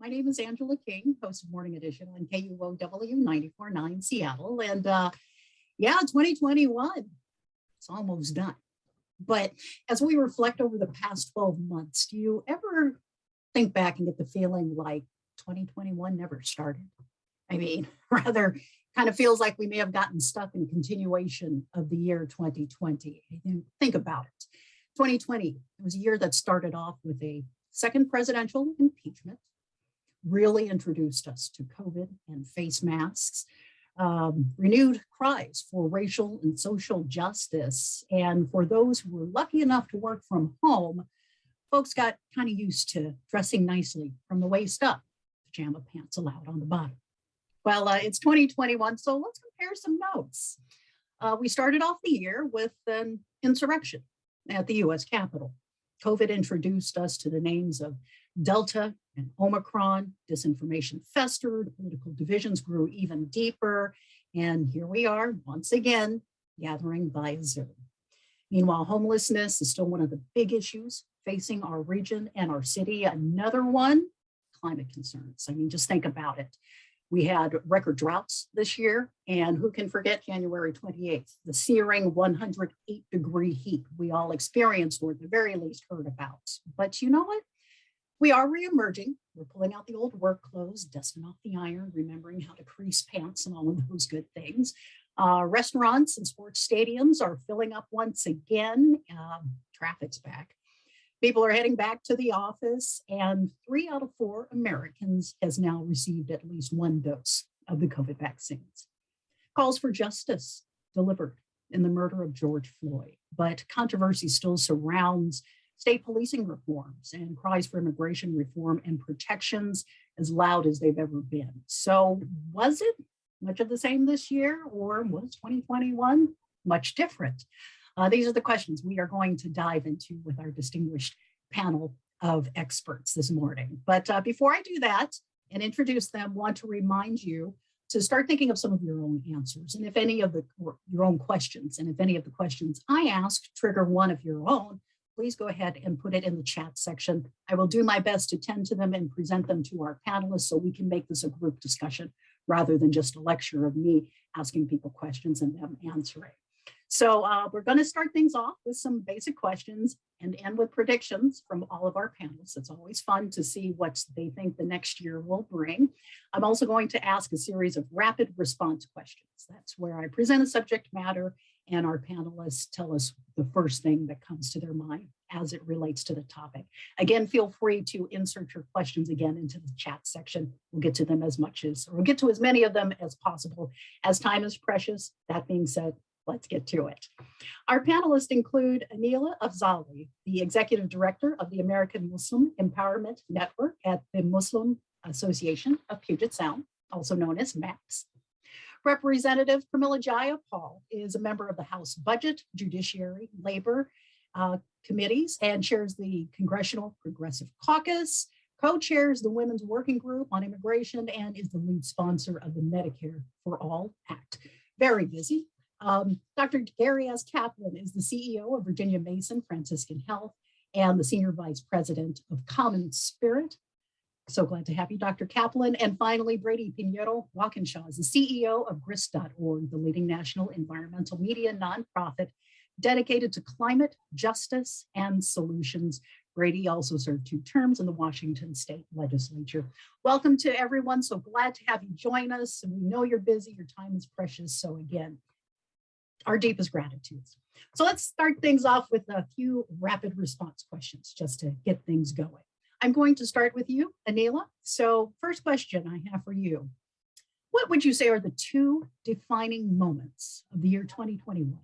My name is Angela King, host of Morning Edition on KUOW 94.9 Seattle. And 2021, it's almost done. But as we reflect over the past 12 months, do you ever think back and get the feeling like 2021 never started? I mean, rather kind of feels like we may have gotten stuck in continuation of the year 2020. Think about it. 2020 was a year that started off with a second presidential impeachment, really introduced us to COVID and face masks, renewed cries for racial and social justice. And for those who were lucky enough to work from home, folks got kind of used to dressing nicely from the waist up, pajama pants allowed on the bottom. Well, it's 2021, so let's compare some notes. We started off the year with an insurrection at the US Capitol. COVID introduced us to the names of Delta and Omicron. Disinformation festered, political divisions grew even deeper, and here we are once again gathering via Zoom. Meanwhile, homelessness is still one of the big issues facing our region and our city. Another one, climate concerns. I mean, just think about it. We had record droughts this year, and who can forget January 28th, the searing 108-degree heat we all experienced, or at the very least heard about. But you know what? We are reemerging. We're pulling out the old work clothes, dusting off the iron, remembering how to crease pants and all of those good things. Restaurants and sports stadiums are filling up once again. Traffic's back. People are heading back to the office, and 3 out of 4 Americans has now received at least 1 dose of the COVID vaccines. Calls for justice delivered in the murder of George Floyd, but controversy still surrounds state policing reforms and cries for immigration reform and protections as loud as they've ever been. So was it much of the same this year, or was 2021 much different? These are the questions we are going to dive into with our distinguished panel of experts this morning. But before I do that and introduce them, I want to remind you to start thinking of some of your own answers, and if any of your own questions, and if any of the questions I ask trigger one of your own, please go ahead and put it in the chat section. I will do my best to tend to them and present them to our panelists so we can make this a group discussion rather than just a lecture of me asking people questions and them answering. So we're going to start things off with some basic questions and end with predictions from all of our panelists. It's always fun to see what they think the next year will bring. I'm also going to ask a series of rapid response questions. That's where I present a subject matter and our panelists tell us the first thing that comes to their mind as it relates to the topic. Again, feel free to insert your questions again into the chat section. We'll get to them we'll get to as many of them as possible, as time is precious. That being said, let's get to it. Our panelists include Aneelah Afzali, the Executive Director of the American Muslim Empowerment Network at the Muslim Association of Puget Sound, also known as MAPS. Representative Pramila Jayapal is a member of the House Budget, Judiciary, Labor committees and chairs the Congressional Progressive Caucus, co-chairs the Women's Working Group on Immigration, and is the lead sponsor of the Medicare for All Act. Very busy. Dr. Gary S. Kaplan is the CEO of Virginia Mason Franciscan Health and the Senior Vice President of CommonSpirit. So glad to have you, Dr. Kaplan. And finally, Brady Piñero Walkinshaw is the CEO of Grist.org, the leading national environmental media nonprofit dedicated to climate justice and solutions. Brady also served 2 terms in the Washington State Legislature. Welcome to everyone. So glad to have you join us. And we know you're busy, your time is precious. So again, our deepest gratitudes. So let's start things off with a few rapid response questions just to get things going. I'm going to start with you, Aneelah. So first question I have for you. What would you say are the 2 defining moments of the year 2021?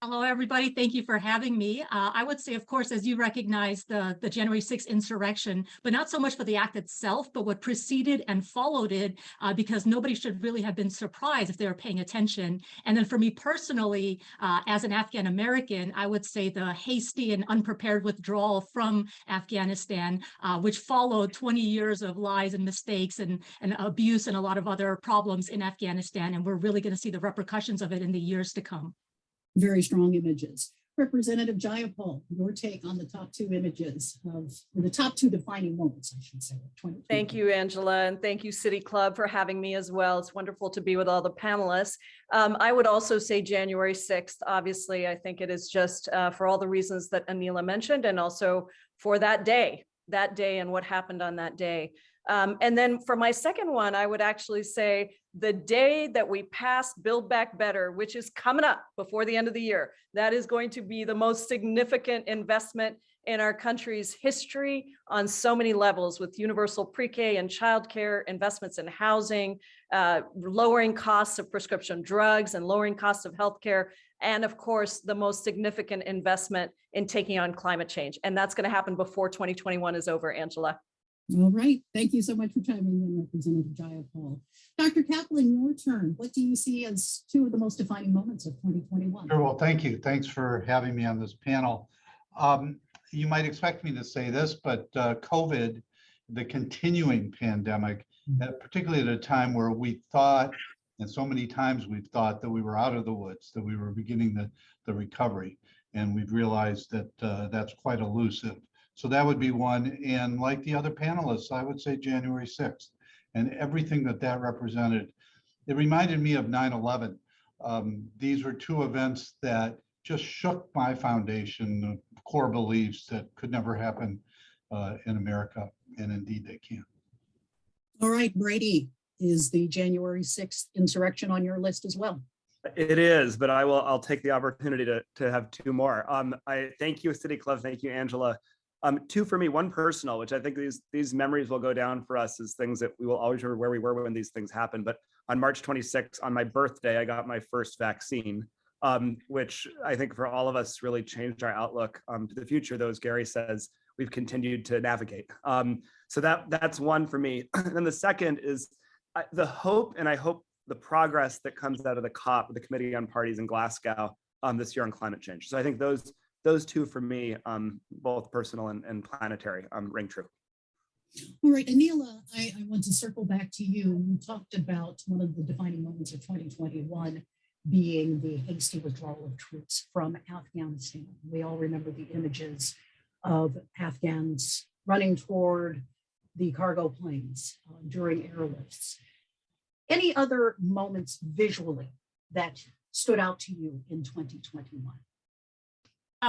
Hello, everybody. Thank you for having me. I would say, of course, as you recognize the January 6th insurrection, but not so much for the act itself, but what preceded and followed it, because nobody should really have been surprised if they were paying attention. And then for me personally, as an Afghan American, I would say the hasty and unprepared withdrawal from Afghanistan, which followed 20 years of lies and mistakes and abuse and a lot of other problems in Afghanistan. And we're really going to see the repercussions of it in the years to come. Very strong images. Representative Jayapal, your take on the top two images or the top two defining moments, I should say, of 2020. Thank you, Angela, and thank you, City Club, for having me as well. It's wonderful to be with all the panelists. I would also say January 6th. Obviously, I think it is just for all the reasons that Aneelah mentioned, and also for that day and what happened on that day. And then for my second one, I would actually say the day that we pass Build Back Better, which is coming up before the end of the year, that is going to be the most significant investment in our country's history on so many levels, with universal pre-K and childcare, investments in housing, lowering costs of prescription drugs and lowering costs of healthcare, and of course, the most significant investment in taking on climate change. And that's going to happen before 2021 is over, Angela. All right. Thank you so much for chiming in, Representative Jayapal. Dr. Kaplan, your turn. What do you see as two of the most defining moments of 2021? Sure. Well, thank you. Thanks for having me on this panel. You might expect me to say this, but COVID, the continuing pandemic, particularly at a time where we thought, and so many times we've thought that we were out of the woods, that we were beginning the recovery, and we've realized that that's quite elusive. So that would be one. And like the other panelists, I would say January 6th and everything that represented. It reminded me of 9/11. These were two events that just shook my foundation, the core beliefs that could never happen in America, and indeed they can. All right, Brady, is the January 6th insurrection on your list as well? It is, but I'll take the opportunity to have two more. I thank you, City Club. Thank you, Angela. Two for me, one personal, which I think these memories will go down for us as things that we will always remember where we were when these things happened. But on March 26th, on my birthday, I got my first vaccine, which I think for all of us really changed our outlook to the future, though, as Gary says, we've continued to navigate. So that's one for me. And then the second is the hope, and I hope the progress that comes out of the COP, the Committee on Parties in Glasgow this year on climate change. So I think those two for me, both personal and planetary, ring true. All right, Aneelah, I want to circle back to you. You talked about one of the defining moments of 2021 being the hasty withdrawal of troops from Afghanistan. We all remember the images of Afghans running toward the cargo planes during airlifts. Any other moments visually that stood out to you in 2021?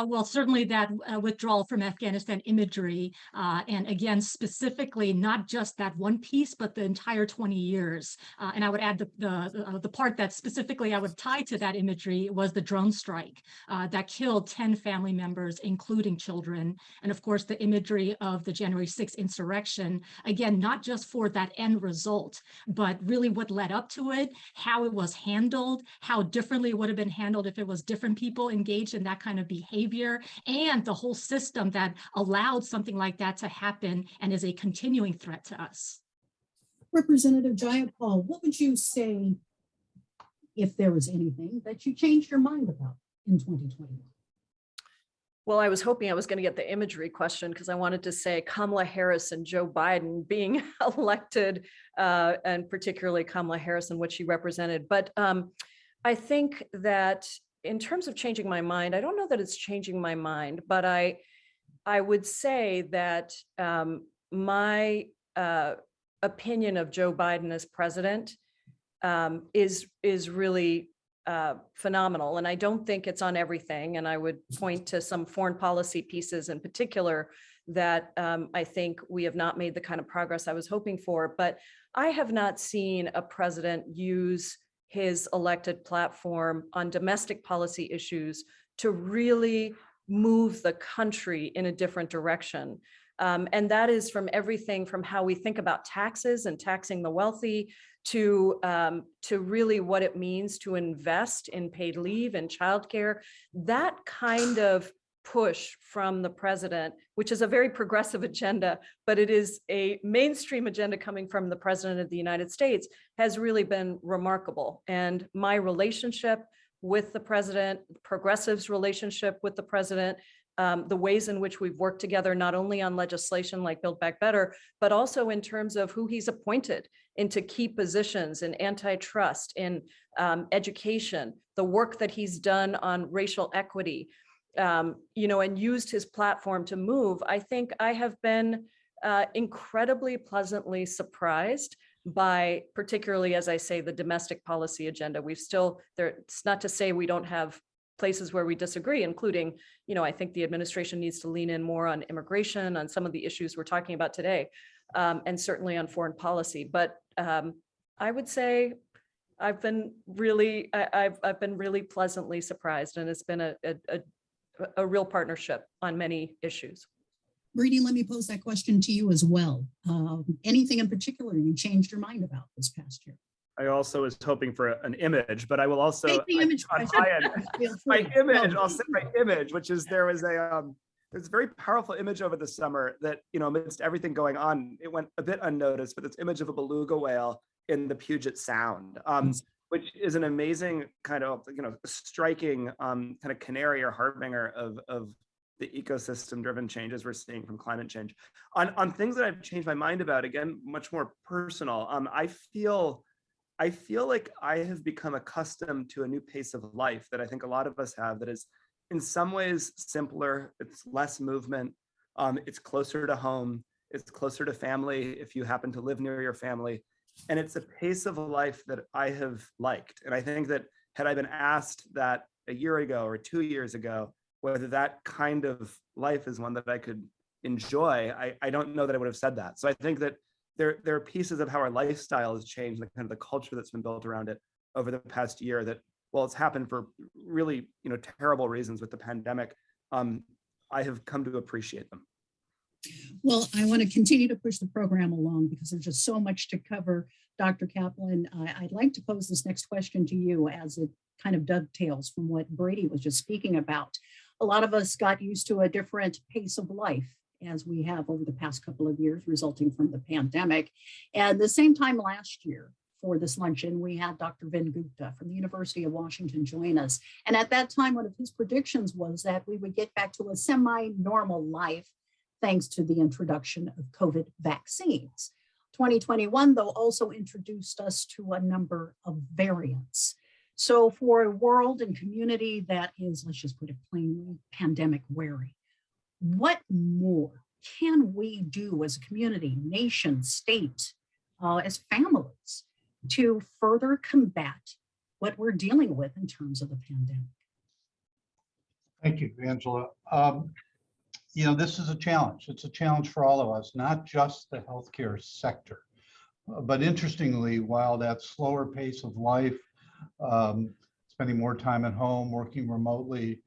Well, certainly that withdrawal from Afghanistan imagery, and again, specifically, not just that one piece, but the entire 20 years. And I would add the part that specifically I would tie to that imagery was the drone strike that killed 10 family members, including children. And of course, the imagery of the January 6th insurrection, again, not just for that end result, but really what led up to it, how it was handled, how differently it would have been handled if it was different people engaged in that kind of behavior, and the whole system that allowed something like that to happen and is a continuing threat to us. Representative Jayapal, what would you say, if there was anything that you changed your mind about in 2021? Well, I was hoping I was going to get the imagery question because I wanted to say Kamala Harris and Joe Biden being elected, and particularly Kamala Harris and what she represented. But I think that in terms of changing my mind, I don't know that it's changing my mind, but I would say that my opinion of Joe Biden as president is really phenomenal. And I don't think it's on everything. And I would point to some foreign policy pieces in particular that I think we have not made the kind of progress I was hoping for. But I have not seen a president use his elected platform on domestic policy issues to really move the country in a different direction. And that is from everything from how we think about taxes and taxing the wealthy to really what it means to invest in paid leave and childcare. That kind of push from the president, which is a very progressive agenda, but it is a mainstream agenda coming from the president of the United States, has really been remarkable. And my relationship with the president, progressives' relationship with the president, the ways in which we've worked together, not only on legislation like Build Back Better, but also in terms of who he's appointed into key positions in antitrust, in education, the work that he's done on racial equity. and used his platform to move, I think I have been incredibly pleasantly surprised by, particularly, as I say, the domestic policy agenda. It's not to say we don't have places where we disagree, including, I think the administration needs to lean in more on immigration, on some of the issues we're talking about today, and certainly on foreign policy. But I would say I've been really pleasantly surprised, and it's been a real partnership on many issues. Brady, let me pose that question to you as well. Anything in particular you changed your mind about this past year? I also was hoping for an image, but I will also, Take the image on question. my end, my image, I'll say my image, which is there's a very powerful image over the summer that, amidst everything going on, it went a bit unnoticed, but this image of a beluga whale in the Puget Sound, which is an amazing kind of, striking kind of canary or harbinger of the ecosystem-driven changes we're seeing from climate change. On things that I've changed my mind about, again, much more personal, I feel like I have become accustomed to a new pace of life that I think a lot of us have, that is in some ways simpler, it's less movement, it's closer to home, it's closer to family if you happen to live near your family. And it's a pace of life that I have liked. And I think that had I been asked that a year ago or 2 years ago, whether that kind of life is one that I could enjoy, I don't know that I would have said that. So I think that there are pieces of how our lifestyle has changed, like kind of the culture that's been built around it over the past year that, well, it's happened for really, terrible reasons with the pandemic. I have come to appreciate them. Well, I want to continue to push the program along because there's just so much to cover. Dr. Kaplan, I'd like to pose this next question to you as it kind of dovetails from what Brady was just speaking about. A lot of us got used to a different pace of life as we have over the past couple of years resulting from the pandemic. And the same time last year for this luncheon, we had Dr. Vin Gupta from the University of Washington join us. And at that time, one of his predictions was that we would get back to a semi-normal life thanks to the introduction of COVID vaccines. 2021, though, also introduced us to a number of variants. So for a world and community that is, let's just put it plainly, pandemic wary, what more can we do as a community, nation, state, as families to further combat what we're dealing with in terms of the pandemic? Thank you, Angela. This is a challenge. It's a challenge for all of us, not just the healthcare sector. But interestingly, while that slower pace of life, spending more time at home, working remotely,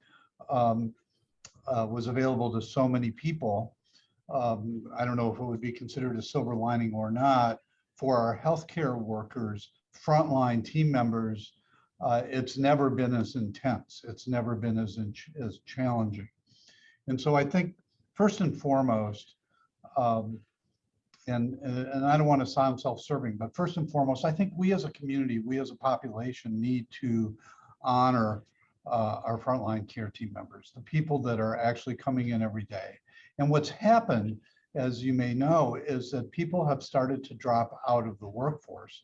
was available to so many people, I don't know if it would be considered a silver lining or not, for our healthcare workers, frontline team members, it's never been as intense. It's never been as challenging. And so I think first and foremost, and I don't want to sound self-serving, but first and foremost, I think we as a community, we as a population need to honor our frontline care team members, the people that are actually coming in every day. And what's happened, as you may know, is that people have started to drop out of the workforce,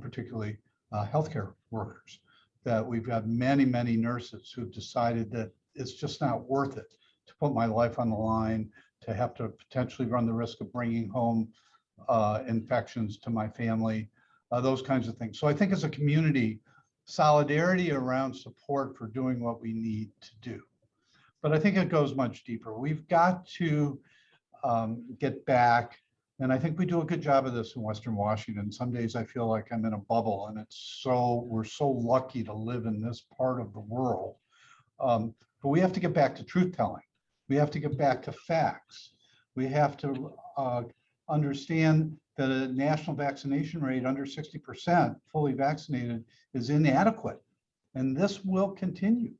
particularly healthcare workers, that we've got many, many nurses who've decided that it's just not worth it to put my life on the line, to have to potentially run the risk of bringing home infections to my family, those kinds of things. So I think as a community, solidarity around support for doing what we need to do. But I think it goes much deeper. We've got to get back, and I think we do a good job of this in Western Washington. Some days I feel like I'm in a bubble, and we're so lucky to live in this part of the world. But we have to get back to truth telling. We have to get back to facts. We have to understand that a national vaccination rate under 60% fully vaccinated is inadequate. And this will continue.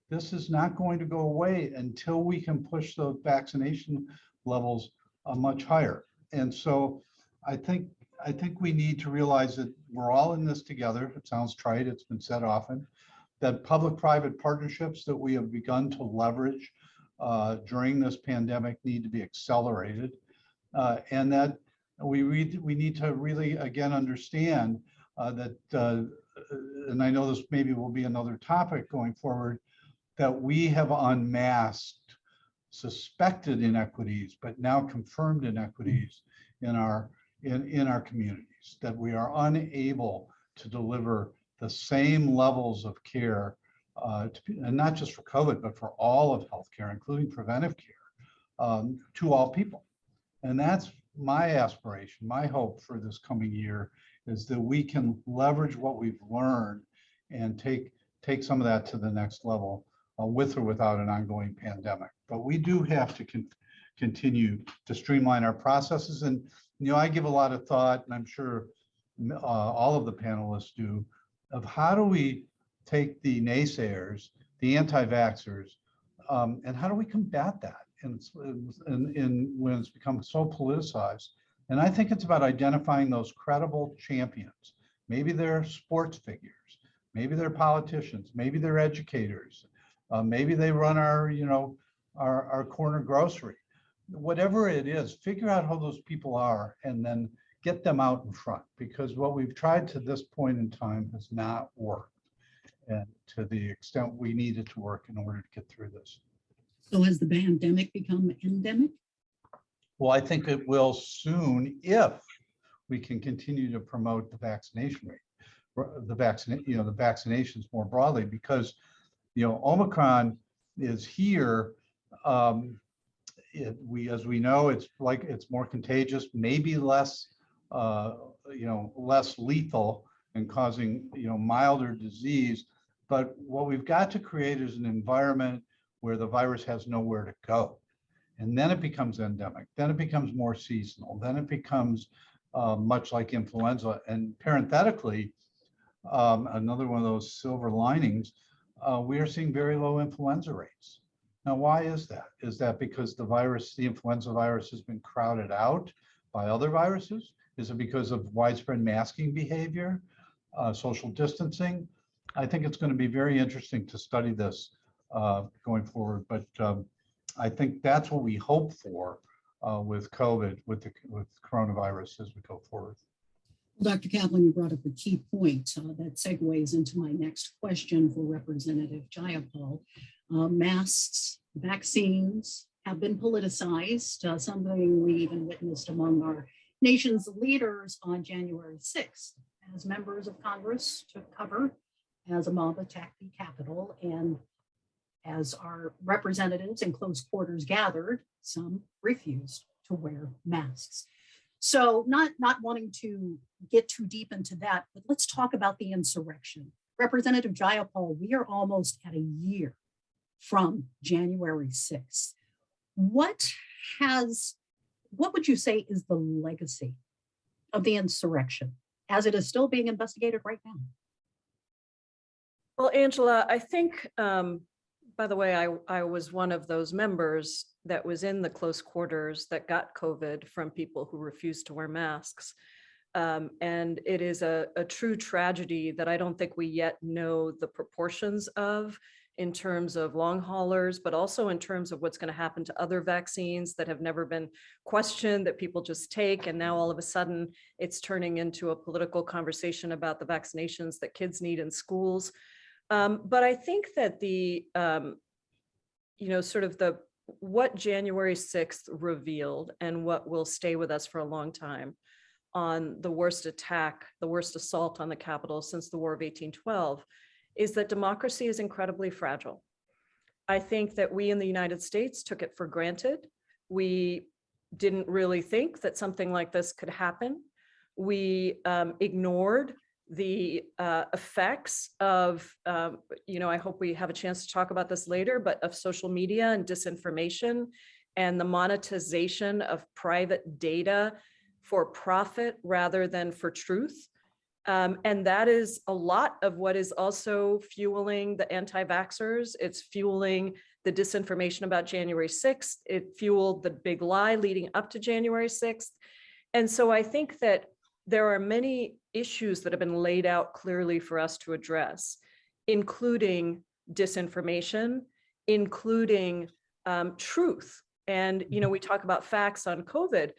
This is not going to go away until we can push those vaccination levels much higher. And so I think we need to realize that we're all in this together. It sounds trite, it's been said often, that public-private partnerships that we have begun to leverage during this pandemic need to be accelerated, and that we need to really, again, understand that, and I know this maybe will be another topic going forward, that we have unmasked suspected inequities, but now confirmed inequities in our communities, that we are unable to deliver the same levels of care, and not just for COVID, but for all of healthcare, including preventive care, to all people. And that's my aspiration, my hope for this coming year, is that we can leverage what we've learned and take some of that to the next level, with or without an ongoing pandemic. But we do have to continue to streamline our processes. And, I give a lot of thought, and I'm sure all of the panelists do, of how do we take the naysayers, the anti-vaxxers, and how do we combat that? And when it's become so politicized. And I think it's about identifying those credible champions. Maybe they're sports figures, maybe they're politicians, maybe they're educators, maybe they run our corner grocery. Whatever it is, figure out how those people are and then get them out in front, because what we've tried to this point in time has not worked, and to the extent we need it to work in order to get through this. So has the pandemic become endemic? Well, I think it will soon if we can continue to promote the vaccination rate, the vaccinations more broadly, because Omicron is here. As we know, it's more contagious, maybe less less lethal and causing milder disease. But what we've got to create is an environment where the virus has nowhere to go. And then it becomes endemic, then it becomes more seasonal, then it becomes much like influenza. And parenthetically, another one of those silver linings, we are seeing very low influenza rates. Now, why is that? Is that because the influenza virus has been crowded out by other viruses? Is it because of widespread masking behavior, social distancing? I think it's going to be very interesting to study this going forward. But I think that's what we hope for with COVID, with coronavirus as we go forward. Well, Dr. Kaplan, you brought up a key point that segues into my next question for Representative Jayapal. Masks, vaccines have been politicized, something we even witnessed among our nation's leaders on January 6th, as members of Congress took cover as a mob attacked the Capitol, and as our representatives in close quarters gathered, some refused to wear masks. So not wanting to get too deep into that, but let's talk about the insurrection. Representative Jayapal, we are almost at a year from January 6th. What would you say is the legacy of the insurrection as it is still being investigated right now? Well, Angela, I think, by the way, I was one of those members that was in the close quarters that got COVID from people who refused to wear masks. And it is a true tragedy that I don't think we yet know the proportions of, in terms of long haulers, but also in terms of what's going to happen to other vaccines that have never been questioned, that people just take. And now all of a sudden it's turning into a political conversation about the vaccinations that kids need in schools. But I think that what January 6th revealed and what will stay with us for a long time on the worst attack, the worst assault on the Capitol since the War of 1812, is that democracy is incredibly fragile. I think that we in the United States took it for granted. We didn't really think that something like this could happen. We ignored the effects of, I hope we have a chance to talk about this later, but of social media and disinformation and the monetization of private data for profit rather than for truth. And that is a lot of what is also fueling the anti-vaxxers. It's fueling the disinformation about January 6th. It fueled the big lie leading up to January 6th. And so I think that there are many issues that have been laid out clearly for us to address, including disinformation, including truth. And, we talk about facts on COVID.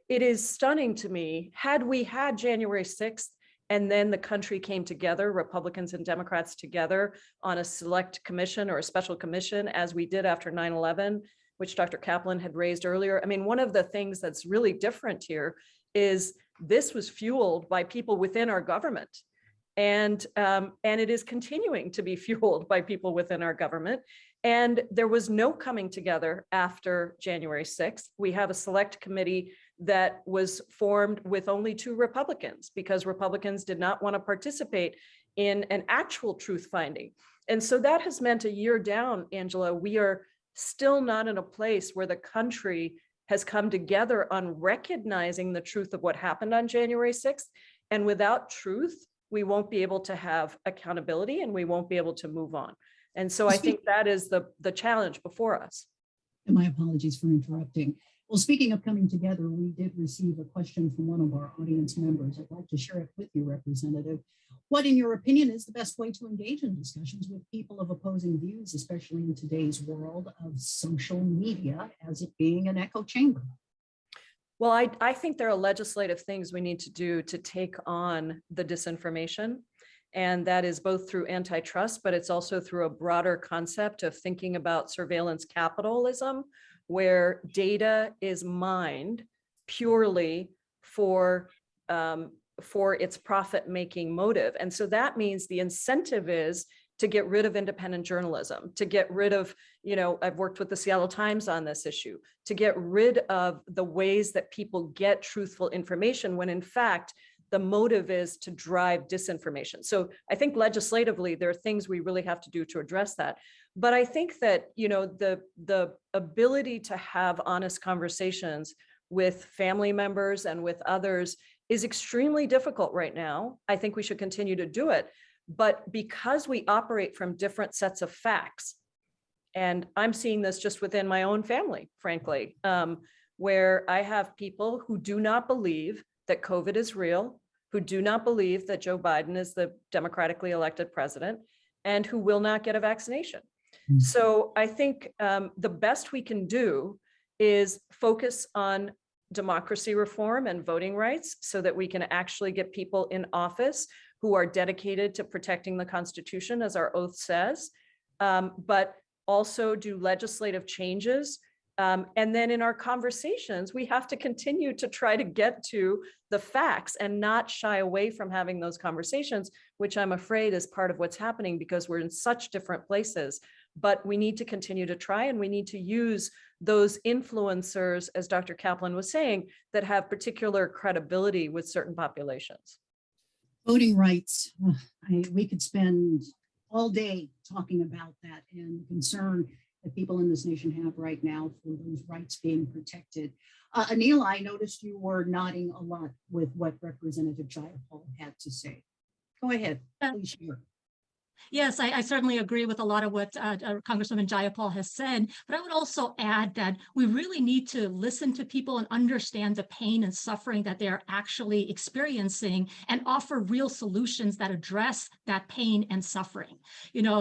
It is stunning to me, had we had January 6th And then the country came together, Republicans and Democrats together, on a select commission or a special commission, as we did after 9/11, which Dr. Kaplan had raised earlier. I mean, one of the things that's really different here is this was fueled by people within our government. And it is continuing to be fueled by people within our government. And there was no coming together after January 6th. We have a select committee that was formed with only 2 Republicans because Republicans did not want to participate in an actual truth finding. And so that has meant a year down, Angela, we are still not in a place where the country has come together on recognizing the truth of what happened on January 6th. And without truth, we won't be able to have accountability and we won't be able to move on. And so I think that is the challenge before us. And my apologies for interrupting. Well, speaking of coming together, we did receive a question from one of our audience members. I'd like to share it with you, Representative. What, in your opinion, is the best way to engage in discussions with people of opposing views, especially in today's world of social media, as it being an echo chamber? Well, I think there are legislative things we need to do to take on the disinformation. And that is both through antitrust, but it's also through a broader concept of thinking about surveillance capitalism, where data is mined purely for its profit-making motive. And so that means the incentive is to get rid of independent journalism, to get rid of, I've worked with the Seattle Times on this issue, to get rid of the ways that people get truthful information when in fact, the motive is to drive disinformation. So I think legislatively, there are things we really have to do to address that. But I think that, the ability to have honest conversations with family members and with others is extremely difficult right now. I think we should continue to do it. But because we operate from different sets of facts, and I'm seeing this just within my own family, frankly, where I have people who do not believe that COVID is real, who do not believe that Joe Biden is the democratically elected president, and who will not get a vaccination. So I think the best we can do is focus on democracy reform and voting rights so that we can actually get people in office who are dedicated to protecting the Constitution, as our oath says, but also do legislative changes. And then in our conversations, we have to continue to try to get to the facts and not shy away from having those conversations, which I'm afraid is part of what's happening because we're in such different places. But we need to continue to try, and we need to use those influencers, as Dr. Kaplan was saying, that have particular credibility with certain populations. Voting rights. We could spend all day talking about that and the concern that people in this nation have right now for those rights being protected. Aneelah, I noticed you were nodding a lot with what Representative Jayapal had to say. Go ahead, please share. Yes, I certainly agree with a lot of what Congresswoman Jayapal has said, but I would also add that we really need to listen to people and understand the pain and suffering that they're actually experiencing and offer real solutions that address that pain and suffering.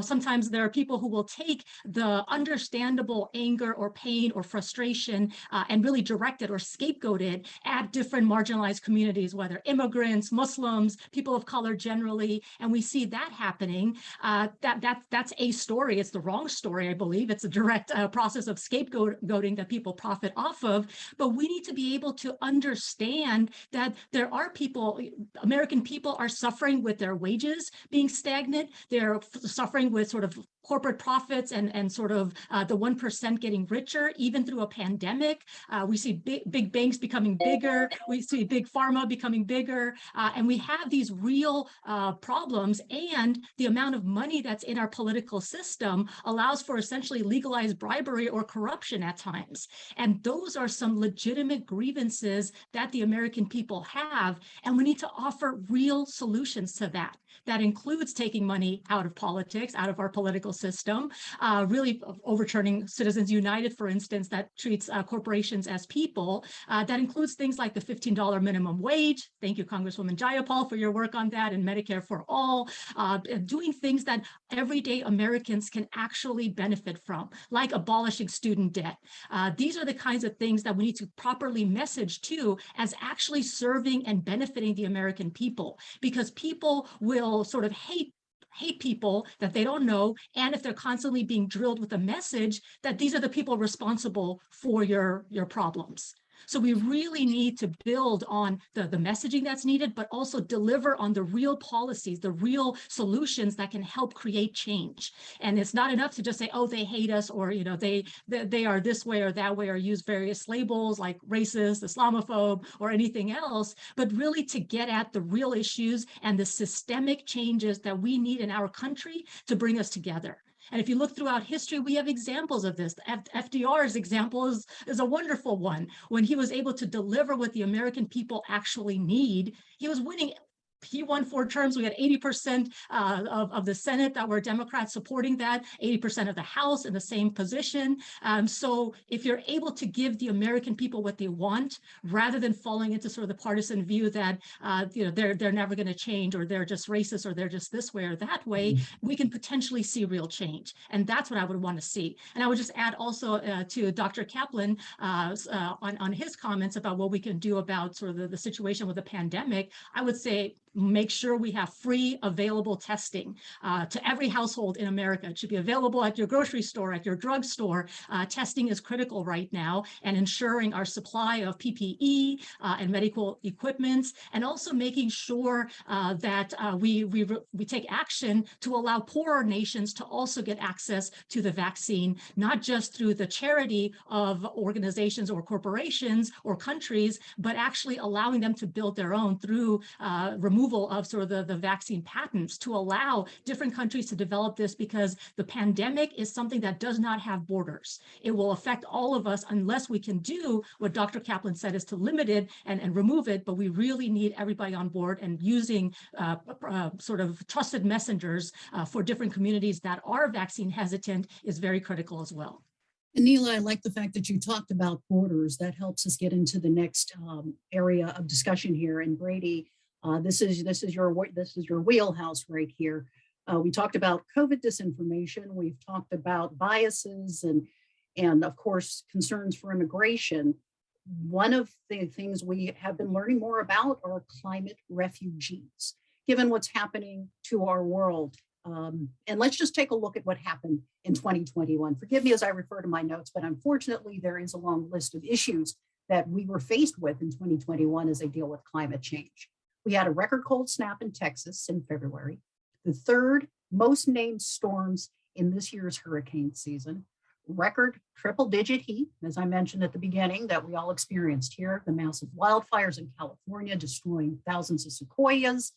Sometimes there are people who will take the understandable anger or pain or frustration and really direct it or scapegoat it at different marginalized communities, whether immigrants, Muslims, people of color generally, and we see that happening. That's a story. It's the wrong story, I believe. It's a direct process of scapegoating that people profit off of. But we need to be able to understand that there are people, American people are suffering with their wages being stagnant. They're suffering with sort of corporate profits and sort of the 1% getting richer, even through a pandemic. We see big banks becoming bigger. We see big pharma becoming bigger. And we have these real problems, and the amount of money that's in our political system allows for essentially legalized bribery or corruption at times. And those are some legitimate grievances that the American people have, and we need to offer real solutions to that. That includes taking money out of politics, out of our political system, really overturning Citizens United, for instance, that treats corporations as people. That includes things like the $15 minimum wage. Thank you, Congresswoman Jayapal, for your work on that, and Medicare for all, doing things that everyday Americans can actually benefit from, like abolishing student debt. These are the kinds of things that we need to properly message to as actually serving and benefiting the American people, because people will sort of hate people that they don't know, and if they're constantly being drilled with a message that these are the people responsible for your problems. So we really need to build on the messaging that's needed, but also deliver on the real policies, the real solutions that can help create change. And it's not enough to just say, oh, they hate us, or they are this way or that way, or use various labels like racist, Islamophobe, or anything else, but really to get at the real issues and the systemic changes that we need in our country to bring us together. And if you look throughout history, we have examples of this. FDR's example is a wonderful one. When he was able to deliver what the American people actually need, he was winning. He won 4 terms. We had 80% of the Senate that were Democrats supporting that, 80% of the House in the same position. So if you're able to give the American people what they want, rather than falling into sort of the partisan view that they're never going to change, or they're just racist, or they're just this way or that way, we can potentially see real change. And that's what I would want to see. And I would just add also to Dr. Kaplan on his comments about what we can do about sort of the situation with the pandemic. I would say, make sure we have free available testing to every household in America. It should be available at your grocery store, at your drugstore. Testing is critical right now, and ensuring our supply of PPE and medical equipments, and also making sure that we take action to allow poorer nations to also get access to the vaccine, not just through the charity of organizations or corporations or countries, but actually allowing them to build their own through removal of sort of the vaccine patents, to allow different countries to develop this, because the pandemic is something that does not have borders. It will affect all of us unless we can do what Dr. Kaplan said, is to limit it and remove it. But we really need everybody on board, and using sort of trusted messengers for different communities that are vaccine hesitant is very critical as well. Aneelah, I like the fact that you talked about borders. That helps us get into the next area of discussion here. And Brady, this is your wheelhouse right here. We talked about COVID disinformation. We've talked about biases and of course concerns for immigration. One of the things we have been learning more about are climate refugees, given what's happening to our world. And let's just take a look at what happened in 2021. Forgive me as I refer to my notes, but unfortunately there is a long list of issues that we were faced with in 2021 as they deal with climate change. We had a record cold snap in Texas in February, the 3rd most named storms in this year's hurricane season, record triple-digit heat, as I mentioned at the beginning, that we all experienced here, the massive wildfires in California destroying thousands of sequoias,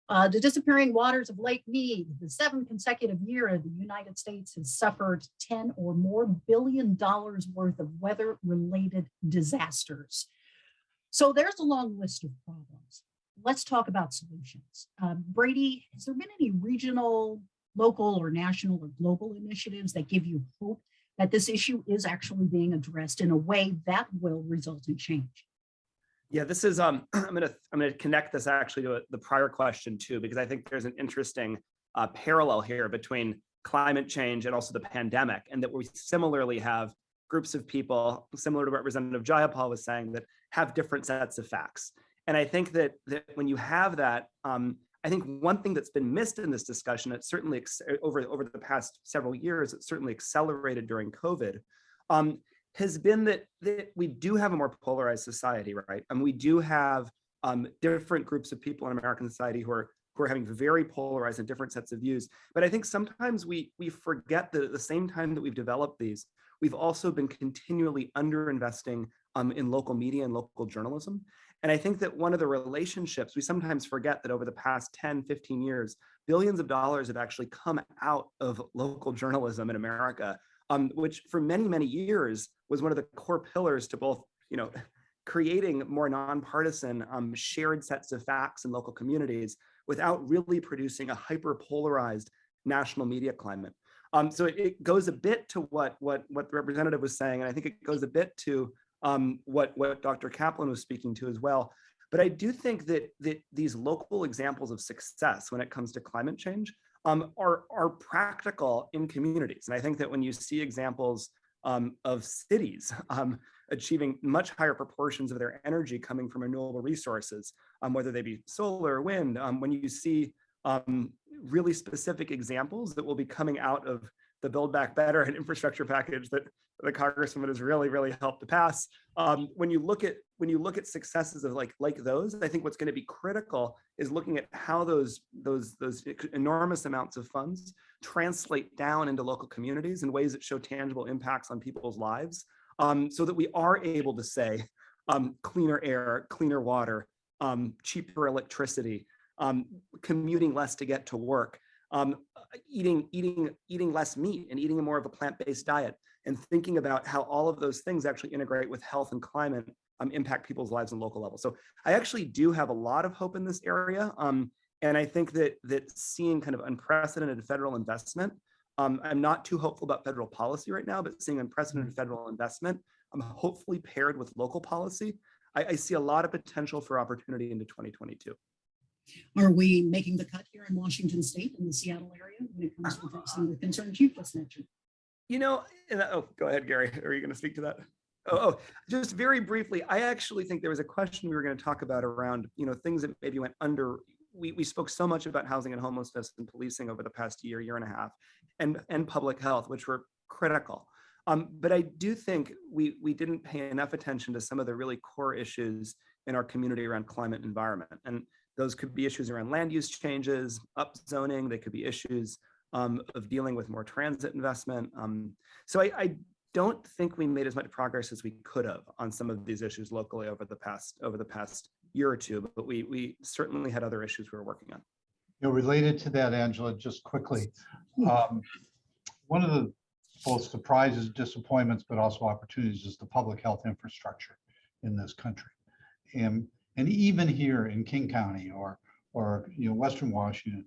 the disappearing waters of Lake Mead, the 7th consecutive year the United States has suffered $10 or more billion worth of weather-related disasters. So there's a long list of problems. Let's talk about solutions. Brady, has there been any regional, local, or national or global initiatives that give you hope that this issue is actually being addressed in a way that will result in change? Yeah, this is I'm gonna connect this actually to the prior question too, because I think there's an interesting parallel here between climate change and also the pandemic, and that we similarly have groups of people, similar to what Representative Jayapal was saying, that have different sets of facts. And I think that when you have that, I think one thing that's been missed in this discussion, it certainly over the past several years, it certainly accelerated during COVID, has been that we do have a more polarized society, right? And we do have different groups of people in American society who are having very polarized and different sets of views. But I think sometimes we forget that at the same time that we've developed these, we've also been continually underinvesting in local media and local journalism. And I think that one of the relationships, we sometimes forget that over the past 10, 15 years, billions of dollars have actually come out of local journalism in America, which for many, many years was one of the core pillars to both, creating more nonpartisan shared sets of facts in local communities, without really producing a hyper-polarized national media climate. So it goes a bit to what the representative was saying, and I think it goes a bit to what Dr. Kaplan was speaking to as well. But I do think that these local examples of success when it comes to climate change are practical in communities. And I think that when you see examples of cities achieving much higher proportions of their energy coming from renewable resources, whether they be solar or wind, when you see really specific examples that will be coming out of the Build Back Better and infrastructure package that the Congresswoman has really helped to pass. When you look at successes of like those, I think what's going to be critical is looking at how those enormous amounts of funds translate down into local communities in ways that show tangible impacts on people's lives, so that we are able to say cleaner air, cleaner water, cheaper electricity, commuting less to get to work, eating less meat and eating more of a plant-based diet, and thinking about how all of those things actually integrate with health and climate, impact people's lives on local levels. So I actually do have a lot of hope in this area. And I think that seeing kind of unprecedented federal investment, I'm not too hopeful about federal policy right now, but seeing unprecedented federal investment, hopefully paired with local policy, I see a lot of potential for opportunity into 2022. Are we making the cut here in Washington State in the Seattle area when it comes to addressing the concerns you just mentioned? You know, go ahead, Gary. Are you going to speak to that? Just very briefly, I actually think there was a question we were going to talk about around, things that maybe went under. We spoke so much about housing and homelessness and policing over the past year and a half, and public health, which were critical. But I do think we didn't pay enough attention to some of the really core issues in our community around climate and environment. And those could be issues around land use changes, upzoning. They could be issues of dealing with more transit investment. So I don't think we made as much progress as we could have on some of these issues locally over the past year or two, but we certainly had other issues we were working on. Related to that, Angela, just quickly, one of the both surprises, disappointments, but also opportunities is the public health infrastructure in this country. And even here in King County or Western Washington,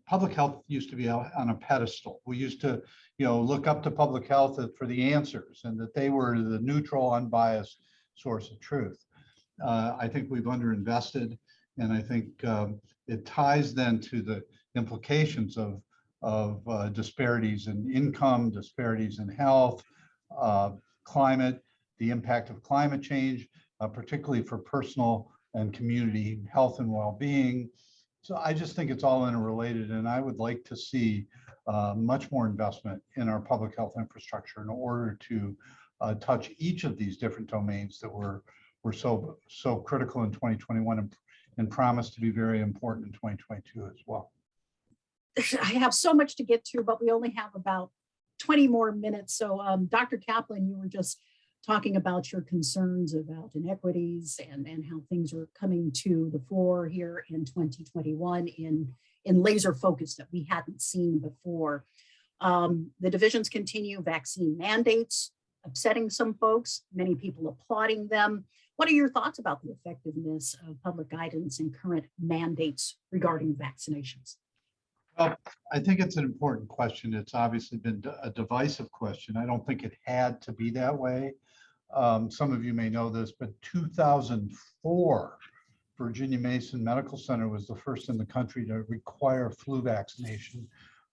public health used to be on a pedestal. We used to, look up to public health for the answers, and that they were the neutral, unbiased source of truth. I think we've underinvested, and I think it ties then to the implications of disparities in income, disparities in health, climate, the impact of climate change, particularly for personal and community health and well-being. So I just think it's all interrelated, and I would like to see much more investment in our public health infrastructure in order to touch each of these different domains that were so critical in 2021 and promise to be very important in 2022 as well. I have so much to get to, but we only have about 20 more minutes. So Dr. Kaplan, you were just talking about your concerns about inequities and how things are coming to the fore here in 2021 in laser focus that we hadn't seen before. The divisions continue, vaccine mandates upsetting some folks, many people applauding them. What are your thoughts about the effectiveness of public guidance and current mandates regarding vaccinations? Well, I think it's an important question. It's obviously been a divisive question. I don't think it had to be that way. Some of you may know this, but 2004, Virginia Mason Medical Center was the first in the country to require flu vaccination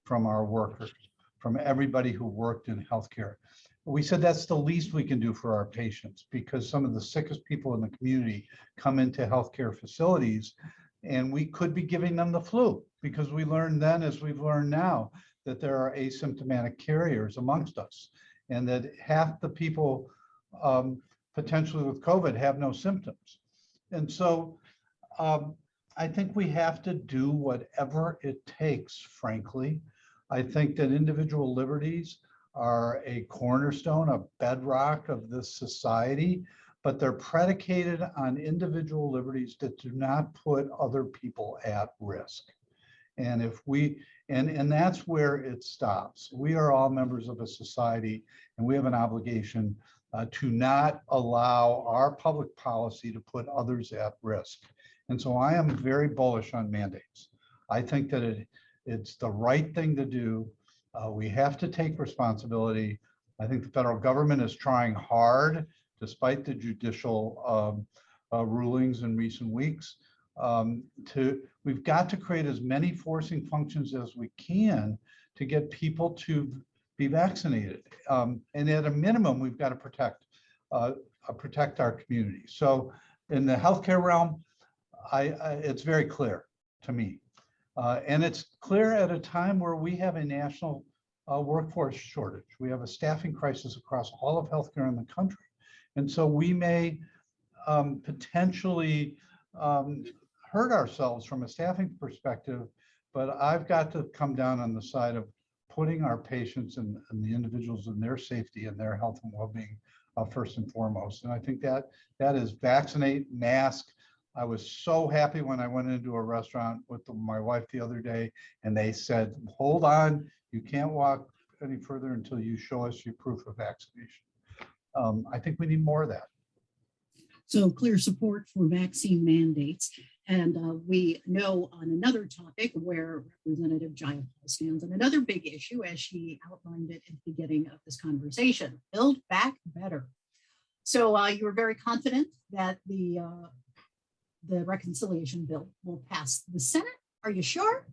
from our workers, from everybody who worked in healthcare. We said that's the least we can do for our patients, because some of the sickest people in the community come into healthcare facilities, and we could be giving them the flu, because we learned then, as we've learned now, that there are asymptomatic carriers amongst us, and that half the people potentially with COVID have no symptoms. And so I think we have to do whatever it takes, frankly. I think that individual liberties are a cornerstone, a bedrock of this society, but they're predicated on individual liberties that do not put other people at risk. And if we, and that's where it stops. We are all members of a society, and we have an obligation to not allow our public policy to put others at risk. And so I am very bullish on mandates. I think that it's the right thing to do. We have to take responsibility. I think the federal government is trying hard, despite the judicial rulings in recent weeks. We've got to create as many forcing functions as we can to get people to be vaccinated. And at a minimum, we've got to protect our community. So in the healthcare realm, it's very clear to me. And it's clear at a time where we have a national workforce shortage. We have a staffing crisis across all of healthcare in the country. And so we may potentially hurt ourselves from a staffing perspective, but I've got to come down on the side of putting our patients and the individuals in their safety and their health and well-being first and foremost. And I think that is vaccinate, mask. I was so happy when I went into a restaurant with my wife the other day, and they said, hold on, you can't walk any further until you show us your proof of vaccination. I think we need more of that. So clear support for vaccine mandates. And we know on another topic where Representative Jayapal stands on another big issue, as she outlined it at the beginning of this conversation, Build Back Better. So you were very confident that the reconciliation bill will pass the Senate. Are you sure?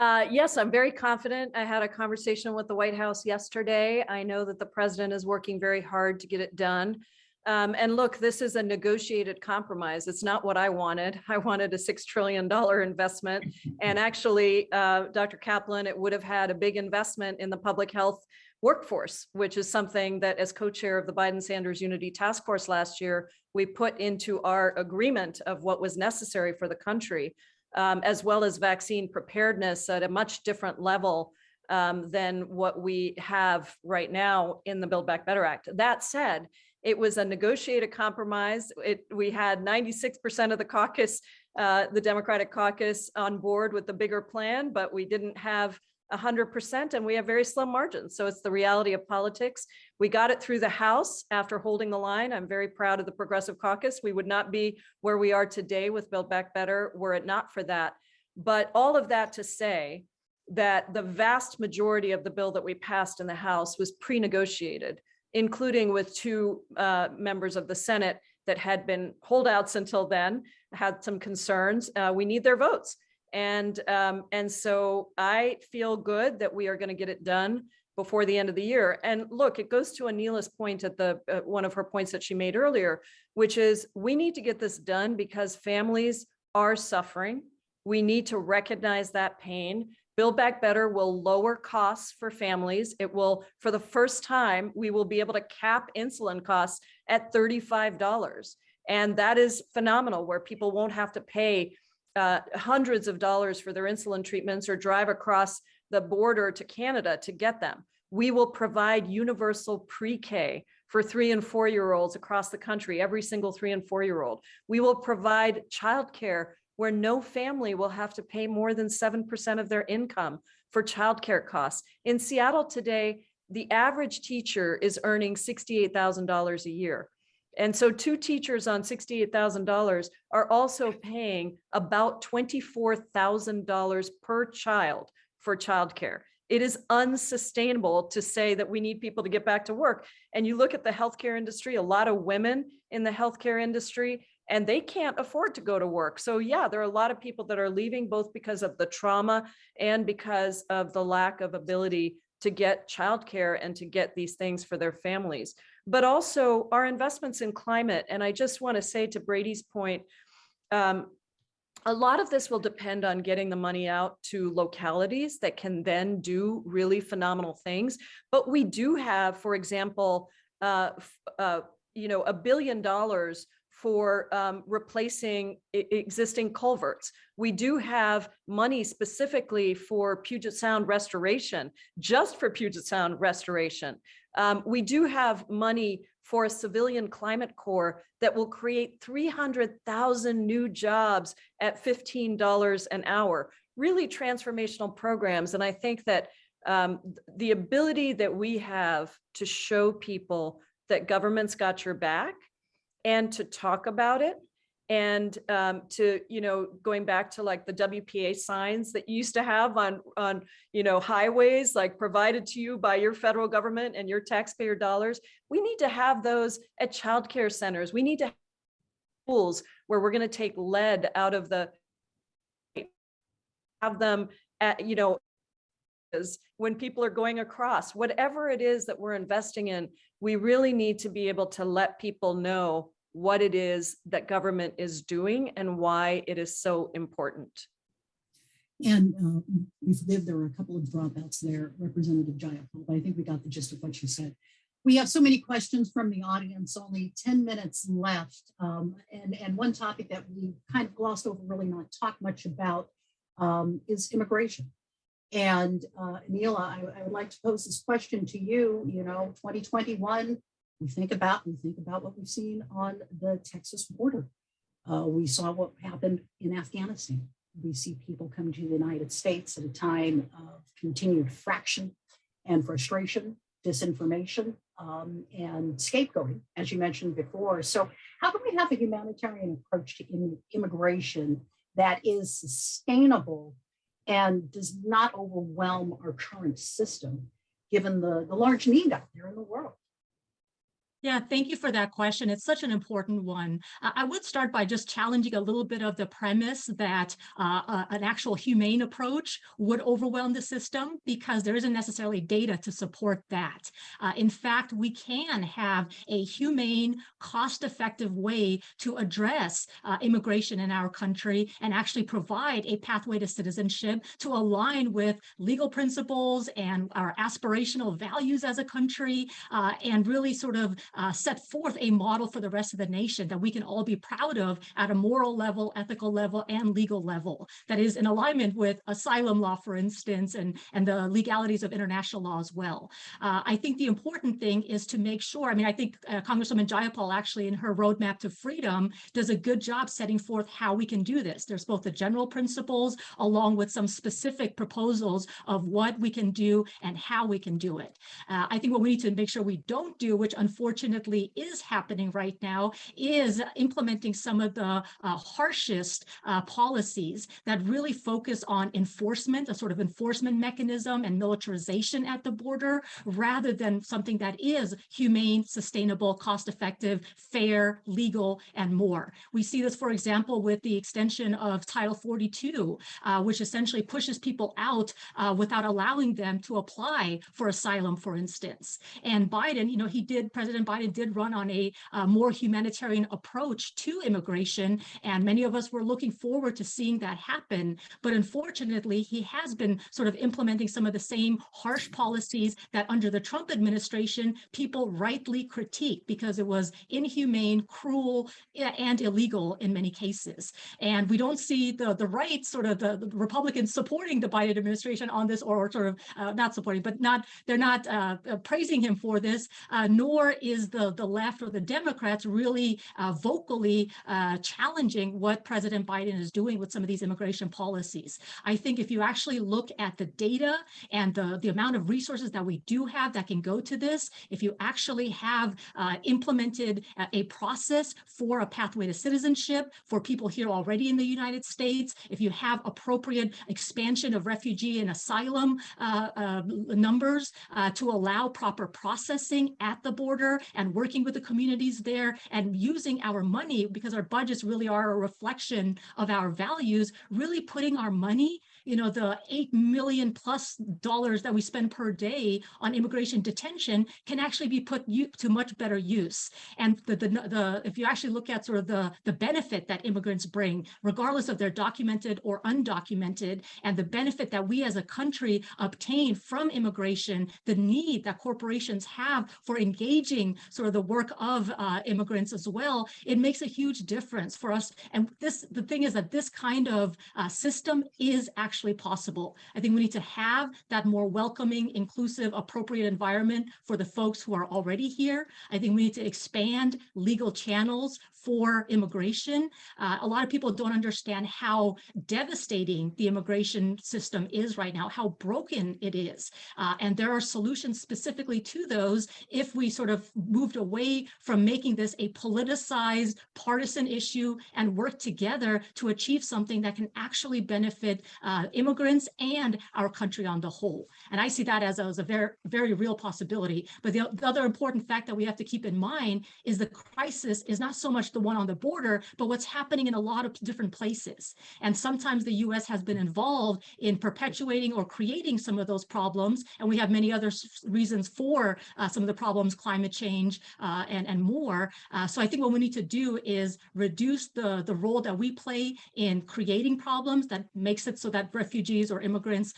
Yes, I'm very confident. I had a conversation with the White House yesterday. I know that the president is working very hard to get it done. And look, this is a negotiated compromise. It's not what I wanted. I wanted a $6 trillion investment. And actually, Dr. Kaplan, it would have had a big investment in the public health workforce, which is something that as co-chair of the Biden-Sanders Unity Task Force last year, we put into our agreement of what was necessary for the country, as well as vaccine preparedness at a much different level than what we have right now in the Build Back Better Act. That said, it was a negotiated compromise. We had 96% of the caucus, the Democratic caucus, on board with the bigger plan, but we didn't have 100%, and we have very slim margins. So it's the reality of politics. We got it through the House after holding the line. I'm very proud of the Progressive Caucus. We would not be where we are today with Build Back Better were it not for that. But all of that to say that the vast majority of the bill that we passed in the House was pre-negotiated, including with two members of the Senate that had been holdouts until then, had some concerns. We need their votes. And so I feel good that we are going to get it done before the end of the year. And look, it goes to Aneelah's point at the one of her points that she made earlier, which is we need to get this done because families are suffering. We need to recognize that pain. Build Back Better will lower costs for families. It will, for the first time, we will be able to cap insulin costs at $35. And that is phenomenal, where people won't have to pay hundreds of dollars for their insulin treatments or drive across the border to Canada to get them. We will provide universal pre-K for 3- and 4-year-olds across the country, every single 3- and 4-year-old. We will provide childcare where no family will have to pay more than 7% of their income for childcare costs. In Seattle today, the average teacher is earning $68,000 a year. And so 2 teachers on $68,000 are also paying about $24,000 per child for childcare. It is unsustainable to say that we need people to get back to work. And you look at the healthcare industry, a lot of women in the healthcare industry, and they can't afford to go to work. So yeah, there are a lot of people that are leaving, both because of the trauma and because of the lack of ability to get childcare and to get these things for their families. But also our investments in climate. And I just want to say, to Brady's point, a lot of this will depend on getting the money out to localities that can then do really phenomenal things. But we do have, for example, $1 billion for replacing existing culverts. We do have money specifically for Puget Sound restoration, just for Puget Sound restoration. We do have money for a civilian climate corps that will create 300,000 new jobs at $15 an hour, really transformational programs. And I think that the ability that we have to show people that government's got your back and to talk about it And to, going back to like the WPA signs that you used to have on highways, like provided to you by your federal government and your taxpayer dollars, we need to have those at childcare centers. We need to have schools where we're going to take lead out of have them at, when people are going across, whatever it is that we're investing in, we really need to be able to let people know what it is that government is doing and why it is so important. And there were a couple of dropouts there, Representative Jayapal, but I think we got the gist of what you said. We have so many questions from the audience, only 10 minutes left. And one topic that we kind of glossed over, really not talked much about, is immigration. And Aneelah, I would like to pose this question to you. 2021, we think about what we've seen on the Texas border. We saw what happened in Afghanistan. We see people come to the United States at a time of continued fraction and frustration, disinformation, and scapegoating, as you mentioned before. So how can we have a humanitarian approach to immigration that is sustainable and does not overwhelm our current system, given the large need out there in the world? Yeah, thank you for that question. It's such an important one. I would start by just challenging a little bit of the premise that an actual humane approach would overwhelm the system, because there isn't necessarily data to support that. In fact, we can have a humane, cost-effective way to address immigration in our country and actually provide a pathway to citizenship to align with legal principles and our aspirational values as a country, and really sort of set forth a model for the rest of the nation that we can all be proud of at a moral level, ethical level, and legal level that is in alignment with asylum law, for instance, and the legalities of international law as well. I think the important thing is to make sure, I think Congresswoman Jayapal actually in her roadmap to freedom does a good job setting forth how we can do this. There's both the general principles along with some specific proposals of what we can do and how we can do it. I think what we need to make sure we don't do, which unfortunately is happening right now, is implementing some of the harshest policies that really focus on enforcement, a sort of enforcement mechanism and militarization at the border, rather than something that is humane, sustainable, cost-effective, fair, legal, and more. We see this, for example, with the extension of Title 42, which essentially pushes people out without allowing them to apply for asylum, for instance. And Biden, President Biden did run on a more humanitarian approach to immigration, and many of us were looking forward to seeing that happen. But unfortunately, he has been sort of implementing some of the same harsh policies that under the Trump administration, people rightly critique because it was inhumane, cruel, and illegal in many cases. And we don't see the right, sort of the Republicans supporting the Biden administration on this, or sort of not supporting, but they're not praising him for this, nor is the left or the Democrats really vocally challenging what President Biden is doing with some of these immigration policies. I think if you actually look at the data and the amount of resources that we do have that can go to this, if you actually have implemented a process for a pathway to citizenship for people here already in the United States, if you have appropriate expansion of refugee and asylum numbers to allow proper processing at the border and working with the communities there and using our money, because our budgets really are a reflection of our values, really putting our money, the $8 million plus that we spend per day on immigration detention can actually be put to much better use. And if you actually look at sort of the benefit that immigrants bring, regardless of their documented or undocumented, and the benefit that we as a country obtain from immigration, the need that corporations have for engaging sort of the work of immigrants as well, it makes a huge difference for us. And the thing is that this kind of system is actually actually possible. I think we need to have that more welcoming, inclusive, appropriate environment for the folks who are already here. I think we need to expand legal channels for immigration. A lot of people don't understand how devastating the immigration system is right now, how broken it is. And there are solutions specifically to those if we sort of moved away from making this a politicized, partisan issue and work together to achieve something that can actually benefit immigrants and our country on the whole. And I see that as a very, very real possibility. But the other important fact that we have to keep in mind is the crisis is not so much the one on the border, but what's happening in a lot of different places. And sometimes the US has been involved in perpetuating or creating some of those problems. And we have many other reasons for some of the problems, climate change and more. So I think what we need to do is reduce the role that we play in creating problems that makes it so that refugees or immigrants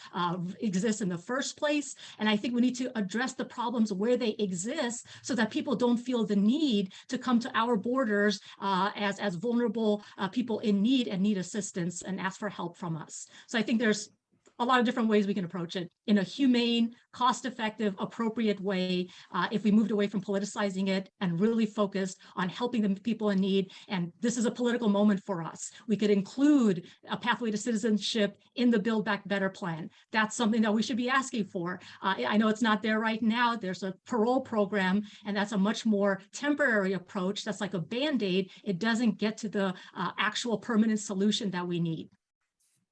exist in the first place. And I think we need to address the problems where they exist so that people don't feel the need to come to our borders as vulnerable people in need and need assistance and ask for help from us. So I think there's a lot of different ways we can approach it in a humane, cost-effective, appropriate way if we moved away from politicizing it and really focused on helping the people in need. And this is a political moment for us. We could include a pathway to citizenship in the Build Back Better plan. That's something that we should be asking for. I know it's not there right now. There's a parole program, and that's a much more temporary approach. That's like a Band-Aid. It doesn't get to the actual permanent solution that we need.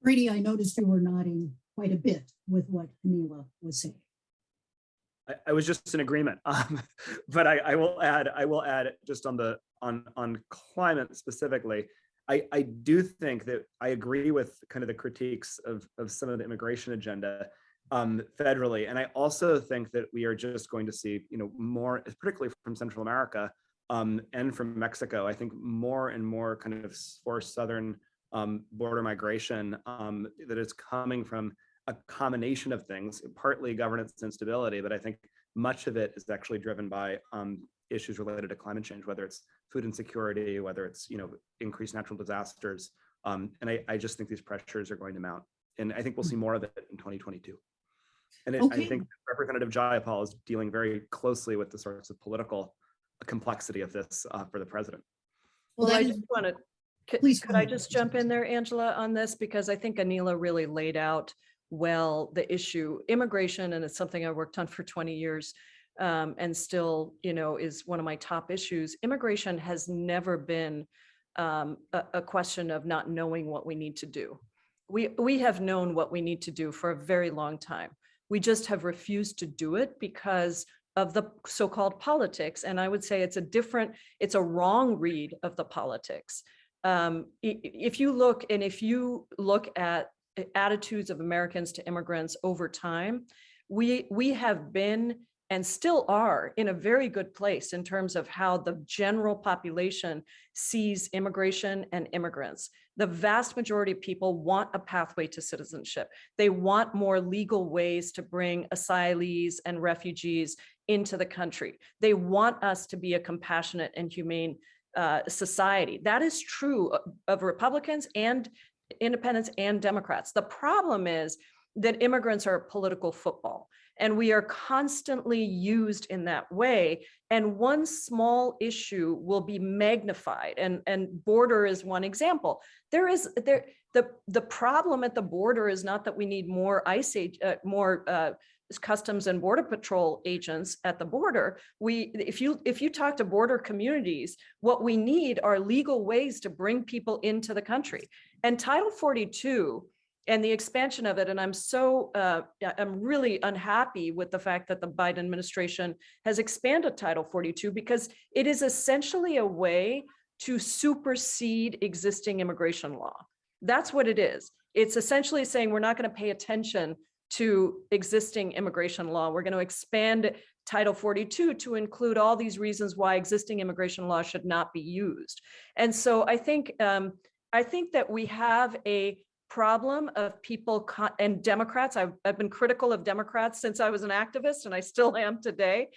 Brady, I noticed you were nodding quite a bit with what Aneelah was saying. I was just in agreement, but I will add just on climate specifically. I do think that I agree with kind of the critiques of some of the immigration agenda federally, and I also think that we are just going to see, more, particularly from Central America and from Mexico. I think more and more kind of forced southern border migration that is coming from a combination of things, partly governance instability, but I think much of it is actually driven by issues related to climate change, whether it's food insecurity, whether it's increased natural disasters, and I just think these pressures are going to mount, and I think we'll see more of it in 2022. And I think Representative Jayapal is dealing very closely with the sorts of political complexity of this for the president. Well, I just want to. Please, could I just jump in there, Angela, on this? Because I think Aneelah really laid out well the issue. Immigration, and it's something I worked on for 20 years and still, is one of my top issues. Immigration has never been a question of not knowing what we need to do. We have known what we need to do for a very long time. We just have refused to do it because of the so-called politics. And I would say it's a wrong read of the politics. If you look at attitudes of Americans to immigrants over time, we have been and still are in a very good place in terms of how the general population sees immigration and immigrants. The vast majority of people want a pathway to citizenship. They want more legal ways to bring asylees and refugees into the country. They want us to be a compassionate and humane society. That is true of Republicans and independents and Democrats. The problem is that immigrants are political football, and we are constantly used in that way. And one small issue will be magnified, and border is one example. The problem at the border is not that we need more Customs and Border Patrol agents at the border. If you talk to border communities, what we need are legal ways to bring people into the country. And Title 42 and the expansion of it, and I'm really unhappy with the fact that the Biden administration has expanded Title 42 because it is essentially a way to supersede existing immigration law. That's what it is. It's essentially saying we're not going to pay attention to existing immigration law. We're going to expand Title 42 to include all these reasons why existing immigration law should not be used. And so I think that we have a problem of people and Democrats. I've been critical of Democrats since I was an activist, and I still am today,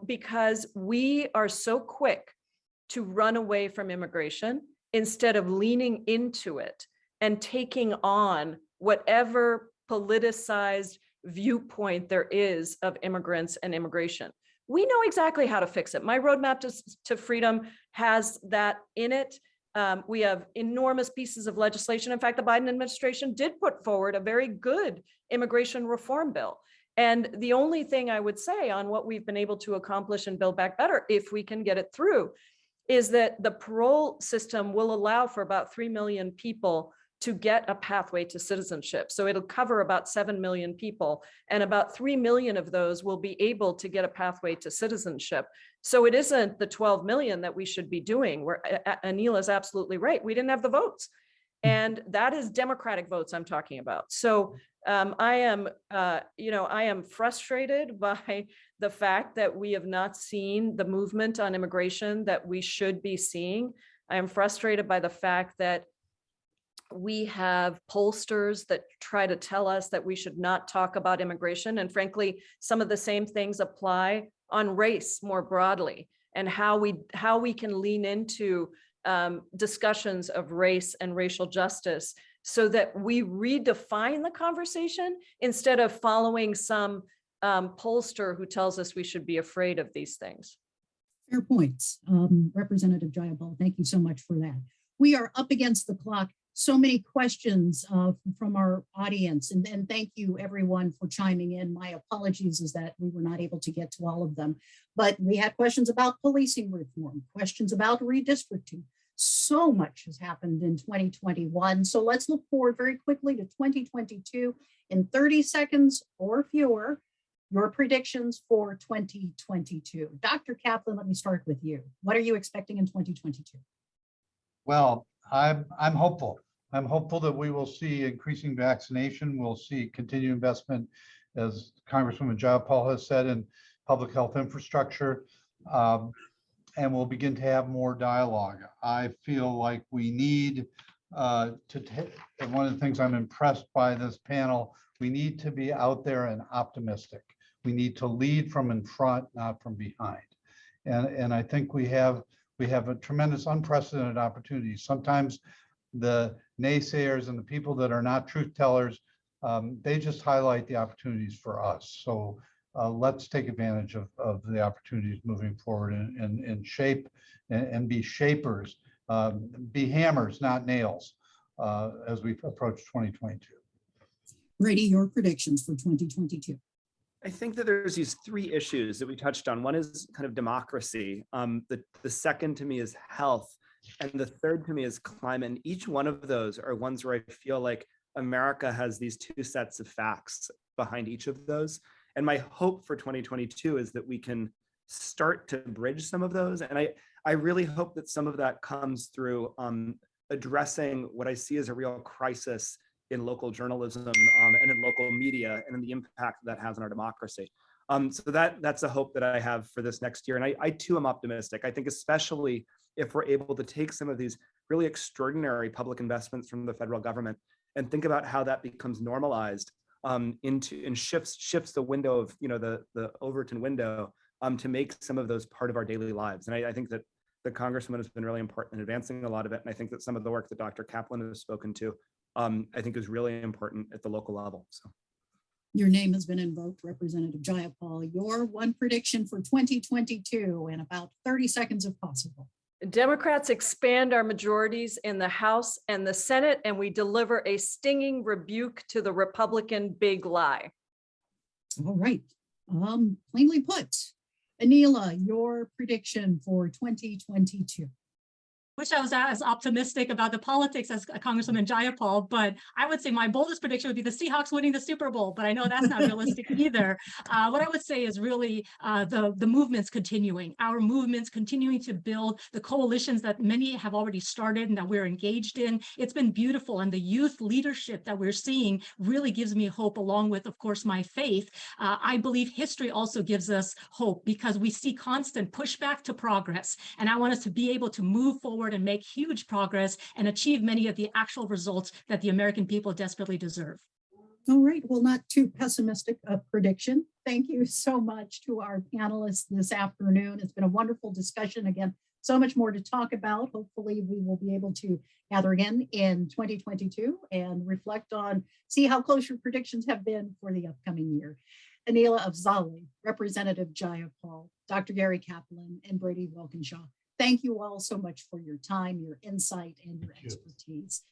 because we are so quick to run away from immigration instead of leaning into it and taking on whatever politicized viewpoint there is of immigrants and immigration. We know exactly how to fix it. My roadmap to freedom has that in it. We have enormous pieces of legislation. In fact, the Biden administration did put forward a very good immigration reform bill. And the only thing I would say on what we've been able to accomplish and Build Back Better, if we can get it through, is that the parole system will allow for about 3 million people to get a pathway to citizenship. So it'll cover about 7 million people, and about 3 million of those will be able to get a pathway to citizenship. So it isn't the 12 million that we should be doing, where Aneelah is absolutely right. We didn't have the votes. And that is Democratic votes I'm talking about. So I am frustrated by the fact that we have not seen the movement on immigration that we should be seeing. I am frustrated by the fact that we have pollsters that try to tell us that we should not talk about immigration. And frankly, some of the same things apply on race more broadly, and how we can lean into discussions of race and racial justice so that we redefine the conversation instead of following some pollster who tells us we should be afraid of these things. Fair points. Representative Jayapal, thank you so much for that. We are up against the clock. So many questions from our audience, and thank you everyone for chiming in. My apologies is that we were not able to get to all of them, but we had questions about policing reform, questions about redistricting. So much has happened in 2021. So let's look forward very quickly to 2022 in 30 seconds or fewer. Your predictions for 2022. Dr. Kaplan, let me start with you. What are you expecting in 2022? Well, I'm hopeful. I'm hopeful that we will see increasing vaccination. We'll see continued investment, as Congresswoman Jayapal has said, in public health infrastructure, and we'll begin to have more dialogue. I feel like we need and one of the things I'm impressed by this panel, we need to be out there and optimistic. We need to lead from in front, not from behind. And I think we have a tremendous unprecedented opportunity. Sometimes the naysayers and the people that are not truth tellers, they just highlight the opportunities for us. So let's take advantage of the opportunities moving forward and shape and be shapers, be hammers, not nails, as we approach 2022. Brady, your predictions for 2022. I think that there's these three issues that we touched on. One is kind of democracy. The second to me is health. And the third to me is climate. And each one of those are ones where I feel like America has these two sets of facts behind each of those. And my hope for 2022 is that we can start to bridge some of those. And I really hope that some of that comes through addressing what I see as a real crisis in local journalism and in local media, and in the impact that has on our democracy. So that's a hope that I have for this next year. And I too am optimistic. I think especially if we're able to take some of these really extraordinary public investments from the federal government and think about how that becomes normalized and shifts the window of, the Overton window to make some of those part of our daily lives. And I think that the Congresswoman has been really important in advancing a lot of it. And I think that some of the work that Dr. Kaplan has spoken to, I think is really important at the local level. So. Your name has been invoked, Representative Jayapal. Your one prediction for 2022 in about 30 seconds if possible. Democrats expand our majorities in the House and the Senate, and we deliver a stinging rebuke to the Republican big lie. All right. Plainly put. Aneelah, your prediction for 2022. Wish I was as optimistic about the politics as Congresswoman Jayapal, but I would say my boldest prediction would be the Seahawks winning the Super Bowl, but I know that's not realistic either. What I would say is really the movements continuing, our movements continuing to build the coalitions that many have already started and that we're engaged in. It's been beautiful, and the youth leadership that we're seeing really gives me hope, along with, of course, my faith. I believe history also gives us hope because we see constant pushback to progress, and I want us to be able to move forward and make huge progress and achieve many of the actual results that the American people desperately deserve. All right, well, not too pessimistic a prediction. Thank you so much to our panelists this afternoon. It's been a wonderful discussion. Again, so much more to talk about. Hopefully we will be able to gather again in 2022 and reflect on, see how close your predictions have been for the upcoming year. Aneelah Afzali, Representative Jayapal, Dr. Gary Kaplan, and Brady Walkinshaw. Thank you all so much for your time, your insight, and your Thank you. expertise.